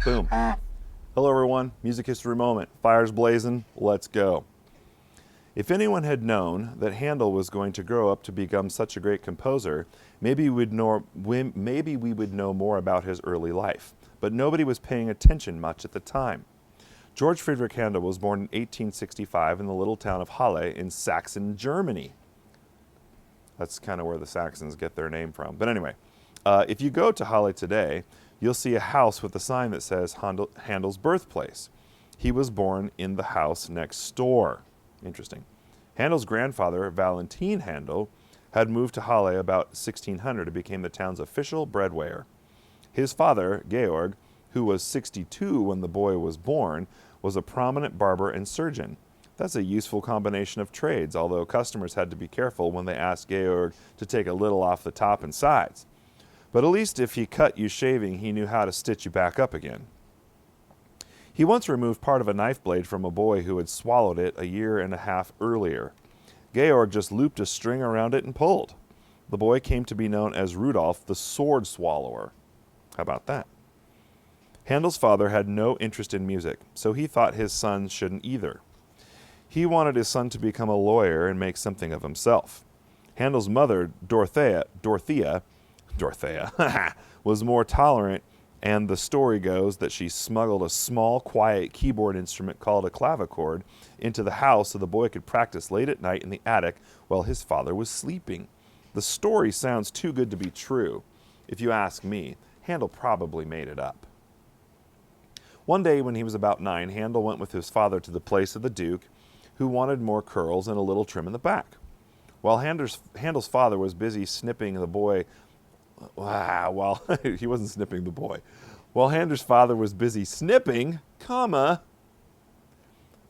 Boom. Hello, everyone. Music history moment. Fires blazing. Let's go. If anyone had known that Handel was going to grow up to become such a great composer, maybe we would know more about his early life. But nobody was paying attention much at the time. George Friedrich Handel was born in 1865 in the little town of Halle in Saxon, Germany. That's kind of where the Saxons get their name from. But anyway, if you go to Halle today, you'll see a house with a sign that says Handel's birthplace. He was born in the house next door. Interesting. Handel's grandfather, Valentin Handel, had moved to Halle about 1600 and became the town's official breadwinner. His father, Georg, who was 62 when the boy was born, was a prominent barber and surgeon. That's a useful combination of trades, although customers had to be careful when they asked Georg to take a little off the top and sides. But at least if he cut you shaving, he knew how to stitch you back up again. He once removed part of a knife blade from a boy who had swallowed it a year and a half earlier. Georg just looped a string around it and pulled. The boy came to be known as Rudolph the Sword Swallower. How about that? Handel's father had no interest in music, so he thought his son shouldn't either. He wanted his son to become a lawyer and make something of himself. Handel's mother, Dorothea, was more tolerant, and the story goes that she smuggled a small, quiet keyboard instrument called a clavichord into the house so the boy could practice late at night in the attic while his father was sleeping. The story sounds too good to be true. If you ask me, Handel probably made it up. One day when he was about 9, Handel went with his father to the place of the Duke, who wanted more curls and a little trim in the back. While Handel's father was busy snipping the boy, he wasn't snipping the boy. While Handel's father was busy snipping, the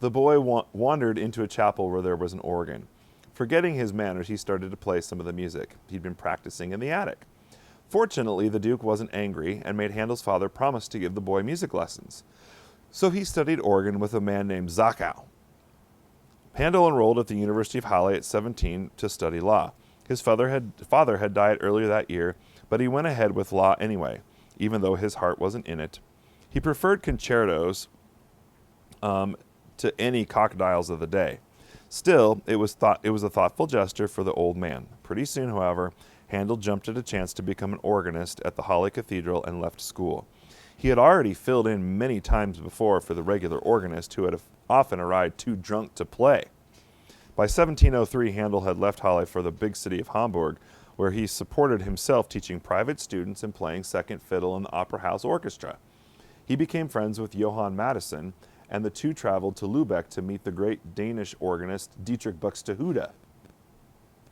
boy wandered into a chapel where there was an organ. Forgetting his manners, he started to play some of the music he'd been practicing in the attic. Fortunately, the Duke wasn't angry and made Handel's father promise to give the boy music lessons. So he studied organ with a man named Zachau. Handel enrolled at the University of Halle at 17 to study law. His father had died earlier that year, but he went ahead with law anyway, even though his heart wasn't in it. He preferred concertos to any cockdials of the day. Still, it was a thoughtful gesture for the old man. Pretty soon, however, Handel jumped at a chance to become an organist at the Halle Cathedral and left school. He had already filled in many times before for the regular organist, who had often arrived too drunk to play. By 1703, Handel had left Halle for the big city of Hamburg, where he supported himself teaching private students and playing second fiddle in the Opera House Orchestra. He became friends with Johann Mattheson, and the two traveled to Lübeck to meet the great Danish organist Dietrich Buxtehude.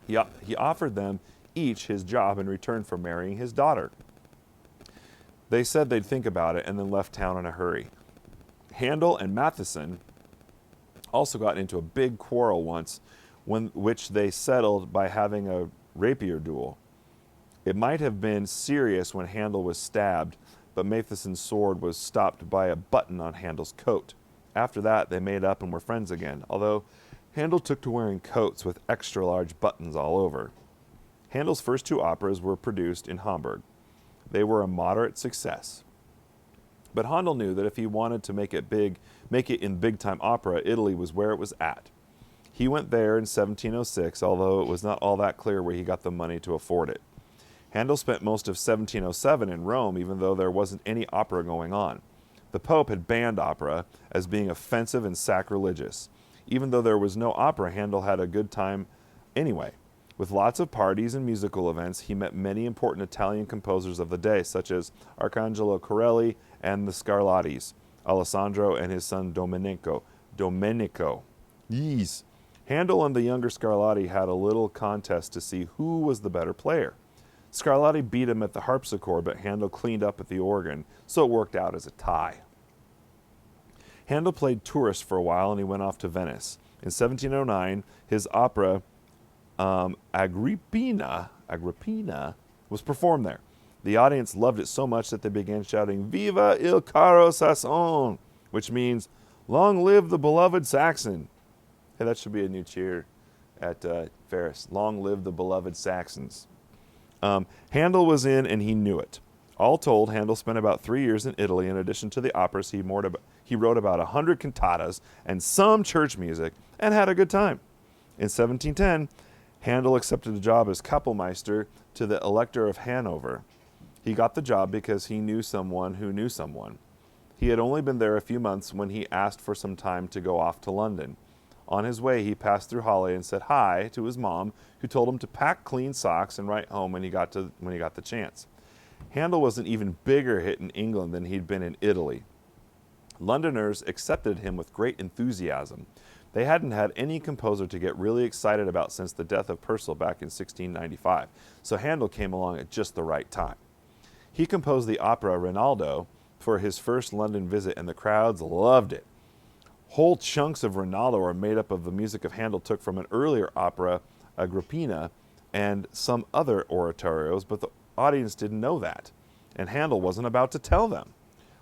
He offered them each his job in return for marrying his daughter. They said they'd think about it and then left town in a hurry. Handel and Mattheson also got into a big quarrel once, which they settled by having a rapier duel. It might have been serious when Handel was stabbed, but Mattheson's sword was stopped by a button on Handel's coat. After that, they made up and were friends again, although Handel took to wearing coats with extra large buttons all over. Handel's first 2 operas were produced in Hamburg. They were a moderate success. But Handel knew that if he wanted to make it in big-time opera, Italy was where it was at. He went there in 1706, although it was not all that clear where he got the money to afford it. Handel spent most of 1707 in Rome, even though there wasn't any opera going on. The Pope had banned opera as being offensive and sacrilegious. Even though there was no opera, Handel had a good time anyway. With lots of parties and musical events, he met many important Italian composers of the day, such as Arcangelo Corelli and the Scarlattis, Alessandro and his son Domenico. Yes. Handel and the younger Scarlatti had a little contest to see who was the better player. Scarlatti beat him at the harpsichord, but Handel cleaned up at the organ, so it worked out as a tie. Handel played tourist for a while, and he went off to Venice. In 1709, his opera Agrippina was performed there. The audience loved it so much that they began shouting, "Viva il caro Sasson," which means, "Long live the beloved Saxon." Hey, that should be a new cheer at Ferris. Long live the beloved Saxons. Handel was in, and he knew it. All told, Handel spent about 3 years in Italy. In addition to the operas, he wrote about 100 cantatas and some church music and had a good time. In 1710, Handel accepted a job as Kapellmeister to the Elector of Hanover. He got the job because he knew someone who knew someone. He had only been there a few months when he asked for some time to go off to London. On his way, he passed through Halle and said hi to his mom, who told him to pack clean socks and write home when he got the chance. Handel was an even bigger hit in England than he'd been in Italy. Londoners accepted him with great enthusiasm. They hadn't had any composer to get really excited about since the death of Purcell back in 1695, so Handel came along at just the right time. He composed the opera Rinaldo for his first London visit, and the crowds loved it. Whole chunks of Rinaldo are made up of the music of Handel took from an earlier opera, Agrippina, and some other oratorios, but the audience didn't know that, and Handel wasn't about to tell them.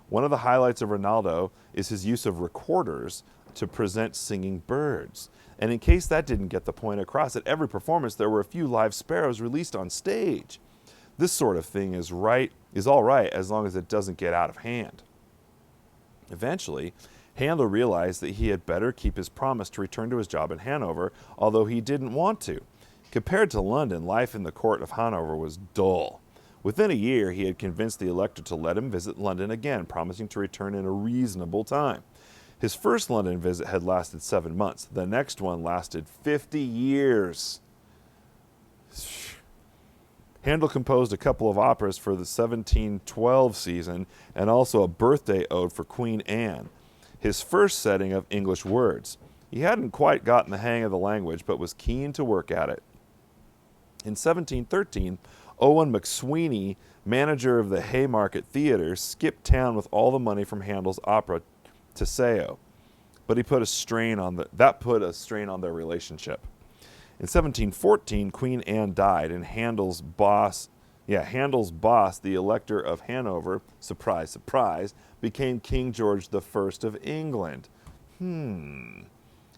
One of the highlights of Rinaldo is his use of recorders to present singing birds. And in case that didn't get the point across, at every performance there were a few live sparrows released on stage. This sort of thing is all right as long as it doesn't get out of hand. Eventually, Handel realized that he had better keep his promise to return to his job in Hanover, although he didn't want to. Compared to London, life in the court of Hanover was dull. Within a year, he had convinced the elector to let him visit London again, promising to return in a reasonable time. His first London visit had lasted 7 months. The next one lasted 50 years. Handel composed a couple of operas for the 1712 season and also a birthday ode for Queen Anne, his first setting of English words. He hadn't quite gotten the hang of the language, but was keen to work at it. In 1713, Owen McSweeney, manager of the Haymarket Theatre, skipped town with all the money from Handel's opera Teseo, but that put a strain on their relationship. In 1714, Queen Anne died, and Handel's boss, the Elector of Hanover, surprise, surprise, became King George I of England.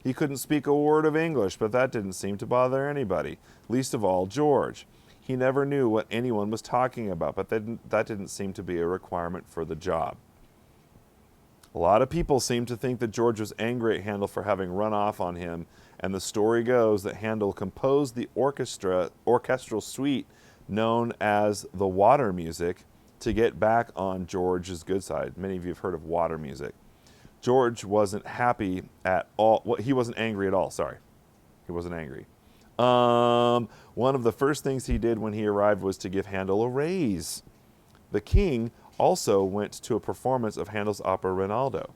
He couldn't speak a word of English, but that didn't seem to bother anybody, least of all George. He never knew what anyone was talking about, but that didn't seem to be a requirement for the job. A lot of people seem to think that George was angry at Handel for having run off on him, and the story goes that Handel composed the orchestral suite known as the Water Music to get back on George's good side. Many of you have heard of water music. George wasn't happy at all. Well, he wasn't angry at all, sorry. He wasn't angry. One of the first things he did when he arrived was to give Handel a raise. The king also went to a performance of Handel's opera Rinaldo.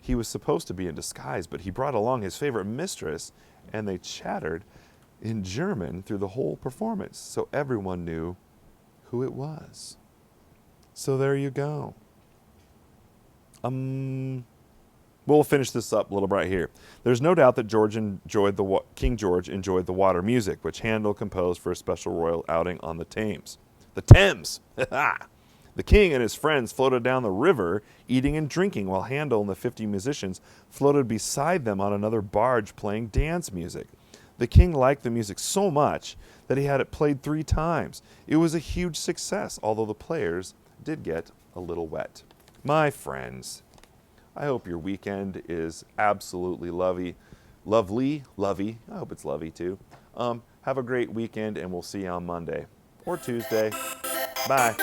He was supposed to be in disguise, but he brought along his favorite mistress, and they chattered in German through the whole performance, so everyone knew who it was. So there you go. We'll finish this up a little right here. There's no doubt that King George enjoyed the water music, which Handel composed for a special royal outing on the Thames. The Thames! The king and his friends floated down the river, eating and drinking, while Handel and the 50 musicians floated beside them on another barge playing dance music. The king liked the music so much that he had it played 3 times. It was a huge success, although the players did get a little wet. My friends, I hope your weekend is absolutely lovely. I hope it's lovey too. Have a great weekend, and we'll see you on Monday or Tuesday. Bye.